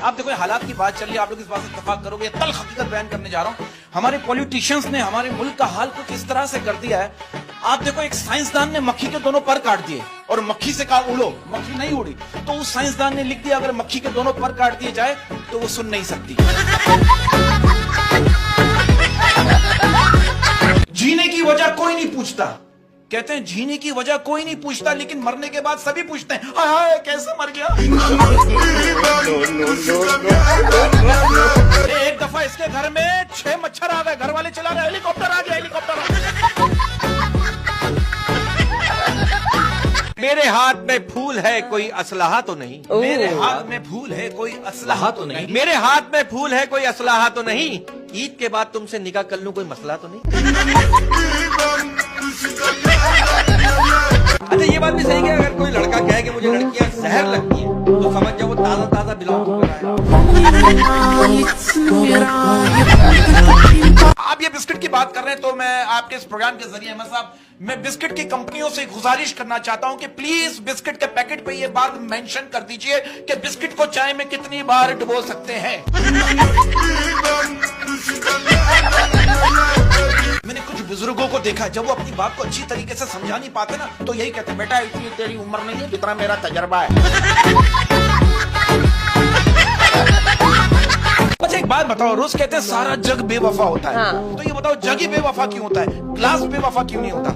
आप देखो हालात की बात चल रही है, आप लोग इस बात से इत्तेफाक करोगे, तल हकीकत बयान करने जा रहा हूँ। हमारे पॉलिटिशियंस ने हमारे मुल्क का हाल कुछ इस तरह से कर दिया है। आप देखो एक साइंसदान ने मक्खी के दोनों पर काट दिए और मक्खी से कहा उड़ो, मक्खी नहीं उड़ी। तो उस साइंसदान ने लिख दिया अगर मक्खी के दोनों पर काट दिए जाए तो वो सुन नहीं सकती। जीने की वजह कोई नहीं पूछता, कहते हैं जीने की वजह कोई नहीं पूछता, लेकिन मरने के बाद सभी पूछते हैं हाय हाय कैसे मर गया। एक दफा इसके घर में 6 मच्छर आ गए, घर वाले चला रहे हेलीकॉप्टर आ गया, हेलीकॉप्टर आ गया। मेरे हाथ में फूल है कोई असलाहा तो नहीं, मेरे हाथ में फूल है कोई असलाहा तो नहीं, मेरे हाथ में फूल है कोई असलाहा तो नहीं, ईद के बाद तुमसे निकाह कर लूं कोई मसला तो नहीं। अच्छा ये बात भी सही है, अगर कोई लड़का कहे कि मुझे लड़कियां जहर लगती हैं तो समझ जाओ वो ताजा ताजा बिलोंग कर रहा है। आप ये बिस्किट की बात कर रहे हैं तो मैं आपके इस प्रोग्राम के जरिए अहमद साहब, मैं बिस्किट की कंपनियों से गुजारिश करना चाहता हूं कि प्लीज बिस्किट के पैकेट पे ये बात मेंशन कर दीजिए कि बिस्किट को चाय में कितनी बार डुबो सकते हैं। मैंने कुछ बुजुर्गों को देखा, जब वो अपनी बात को अच्छी तरीके से समझा नहीं पाते ना तो यही कहते हैं बेटा इतनी तेरी उम्र नहीं है जितना मेरा तजर्बा है। अच्छा एक बात बताओ, रोज कहते हैं सारा जग बेवफा होता है, तो ये बताओ जग ही बेवफा क्यों होता है, ग्लास बेवफा क्यों नहीं होता?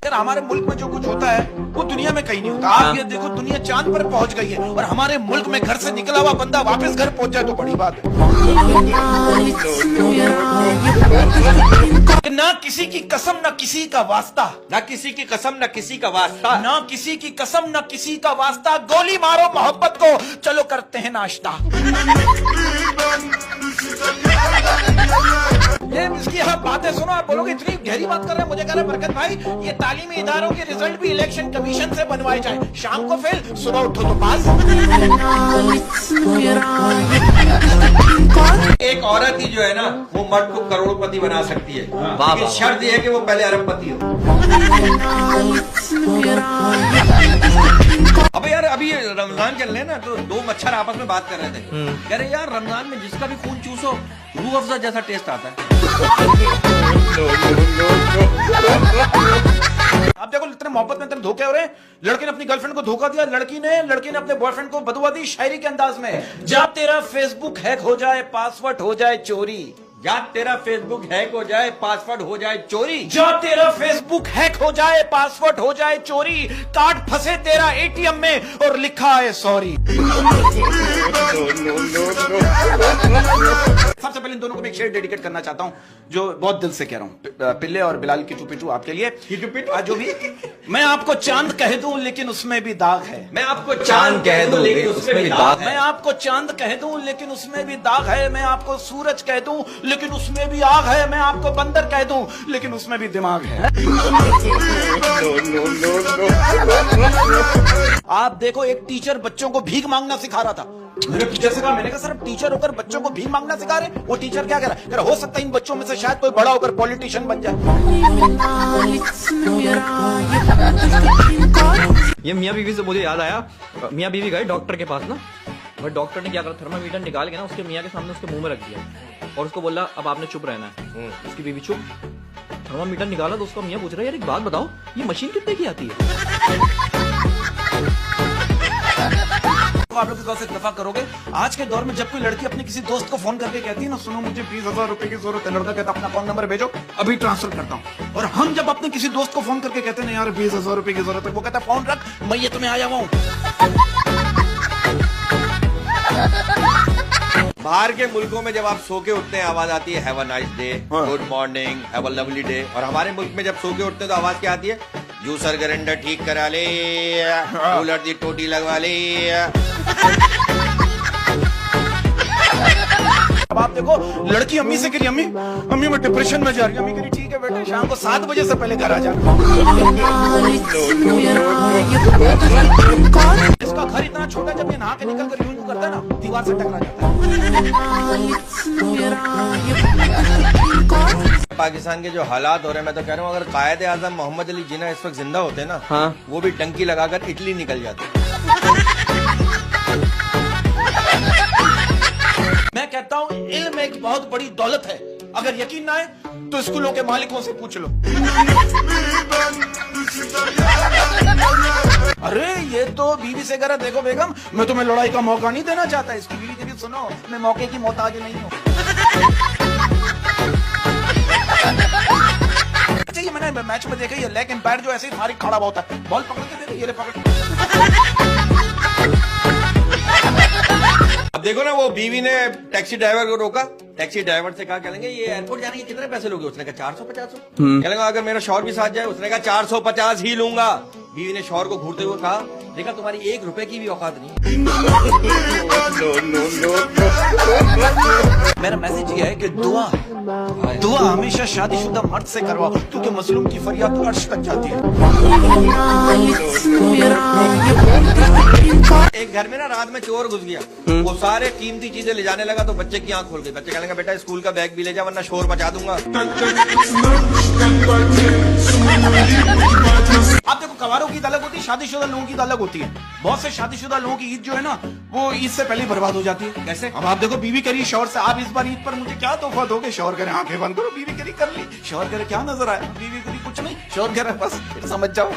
यार हमारे मुल्क में जो कुछ होता है वो दुनिया में कहीं नहीं होता। आप ये देखो दुनिया चांद पर पहुंच गई है और हमारे मुल्क में घर से निकला हुआ बंदा वापस घर पहुंच जाए तो बड़ी बात है। ना किसी की कसम ना किसी का वास्ता, ना किसी की कसम ना किसी का वास्ता, ना किसी की कसम ना किसी का वास्ता, गोली मारो मोहब्बत को चलो करते हैं नाश्ता। ये इसकी आप बातें सुनो, आप बोलोगे इतनी गहरी बात कर रहे हैं। मुझे कह रहे हैं बरकत भाई ये तालीमी इदारों के रिजल्ट भी इलेक्शन कमीशन से बनवाए जाए, शाम को फेल सुबह उठो तो पास। एक औरत ही जो है ना वो मर्द को करोड़पति बना सकती है, लेकिन शर्त यह है कि वो पहले अरबपति हो। अब यार अभी रमजान चल रहे हैं ना तो 2 मच्छर आपस में बात कर रहे थे, कह रहे यार रमजान में जिसका भी खून चूसो रूह अफ़ज़ा जैसा टेस्ट आता है। आप देखो इतने मोहब्बत में इतने धोखे हो रहे हैं। लड़के ने अपनी गर्लफ्रेंड को धोखा दिया, लड़की ने अपने बॉयफ्रेंड को बदुआ दी शायरी के अंदाज में, जब तेरा फेसबुक हैक हो जाए पासवर्ड हो जाए चोरी, जब तेरा फेसबुक हैक हो जाए पासवर्ड हो जाए चोरी, जब तेरा फेसबुक हैक हो जाए पासवर्ड हो जाए चोरी, कार्ड फंसे तेरा एटीएम में और लिखा है सॉरी। सबसे पहले इन दोनों को मैं एक शेर डेडिकेट करना चाहता हूं जो बहुत दिल से कह रहा हूं, पिल्ले और बिलाल किटू पिटू आपके लिए। जो भी मैं आपको चांद कह दूं लेकिन उसमें भी दाग है, मैं आपको चांद कह दूं लेकिन उसमें भी दाग है, मैं आपको चांद कह दूं लेकिन उसमें भी दाग है, मैं आपको सूरज कह दूं लेकिन उसमें भी आग है, मैं आपको बंदर कह दूं लेकिन उसमें भी दिमाग है। आप देखो एक टीचर बच्चों को भीख मांगना सिखा रहा था, मेरे टीचर से कहा, मैंने कहा सर टीचर होकर बच्चों को भीख मांगना सिखा रहे। वो टीचर क्या कह रहा है, हो सकता है इन बच्चों में से शायद कोई बड़ा होकर पॉलिटिशियन बन जाए। ये मियाँ बीवी से मुझे याद आया, मियाँ बीवी गए डॉक्टर के पास ना, बट डॉक्टर ने क्या करा, थर्मामीटर निकाल के ना उसके मियाँ के सामने उसके मुंह में रख दिया और उसको बोला अब आपने चुप रहना है। उसकी बीवी चुप, थर्मामीटर निकाला तो उसका मियाँ पूछ रहा है यार एक बात बताओ ये मशीन कितने की आती है? आप लोग इस बात से इत्तेफाक करोगे, आज के दौर में जब कोई लड़की अपने किसी दोस्त को फोन करके कहती है ना सुनो मुझे 20,000 रुपए की जरूरत है, लड़का कहता अपना अकाउंट नंबर भेजो अभी ट्रांसफर करता हूँ। और हम जब अपने किसी दोस्त को फोन करके कहते हैं यार 20,000 रुपए की जरूरत है, वो कहता फोन रख मैं ये तुम्हें आया हुआ हूँ। बाहर के मुल्कों में जब आप सो के उठते हैं आवाज आती है have a nice day, good morning, have a lovely day, और हमारे मुल्क में जब सो के उठते हैं तो आवाज क्या आती है, जूसर ग्राइंडर ठीक करा ले, कूलर की टोटी लगवा ले। अब आप देखो लड़की अम्मी से कह रही अम्मी अम्मी मैं डिप्रेशन में जा रही हूँ, अम्मी कह रही ठीक है बेटा शाम को 7 बजे से पहले घर आ जाना। इसका घर इतना छोटा जब ये नहा के निकल कर यूं करता है ना दीवार से टकरा जाता है। पाकिस्तान के जो हालात हो रहे हैं, मैं तो कह रहा हूँ अगर कायदे आजम मोहम्मद अली जिन्ना इस वक्त जिंदा होते ना, हाँ। वो भी टंकी लगाकर इटली निकल जाते। मैं कहता हूं इल्म एक बहुत बड़ी दौलत है, अगर यकीन ना आए तो स्कूलों के मालिकों से पूछ लो। अरे ये तो बीवी से कह रहा, देखो बेगम मैं तुम्हें लड़ाई का मौका नहीं देना चाहता। इसकी बीवी की भी सुनो, मैं मौके की मोहताज नहीं हूँ। अच्छा ये मैंने मैच में देखा, ये लेग एम्पायर जो ऐसे ही फारिग खड़ा होता है, बॉल पकड़ के दे, ये ले पकड़। अब देखो ना, वो बीवी ने टैक्सी ड्राइवर को रोका, टैक्सी ड्राइवर से कहा कहेंगे ये एयरपोर्ट जाने के कितने पैसे लोगे? उसने कहा 450। कहेंगे अगर मेरा शौहर भी साथ जाए? उसने कहा 450 ही लूंगा। बीवी ने शौहर को घूरते हुए कहा, देखा तुम्हारी 1 रुपए की भी औकात नहीं। मेरा मैसेज ये है कि दुआ हमेशा शादीशुदा मर्द से करवाओ, क्योंकि मजलूम की फरियाद अर्श तक जाती है। एक घर में ना रात में चोर घुस गया, वो सारे कीमती चीजें ले जाने लगा तो बच्चे की आंख खोल गई। बच्चे कहेंगे बेटा स्कूल का बैग भी ले जा वरना शोर मचा दूंगा। आप देखो कवारों की ईद अलग होती है, शादीशुदा लोगों की ईद अलग होती है। बहुत से शादीशुदा लोगों की ईद जो है ना, वो ईद से पहले ही बर्बाद हो जाती है। कैसे? अब आप देखो, बीवी करी शौहर से, आप इस बार ईद पर मुझे क्या तोहफा दोगे? शौहर करे आंखें बंद करो, बीवी करी कर ली। शौहर करे क्या नजर आया? बीवी करी कुछ नहीं, शौहर करे बस समझ जाओ।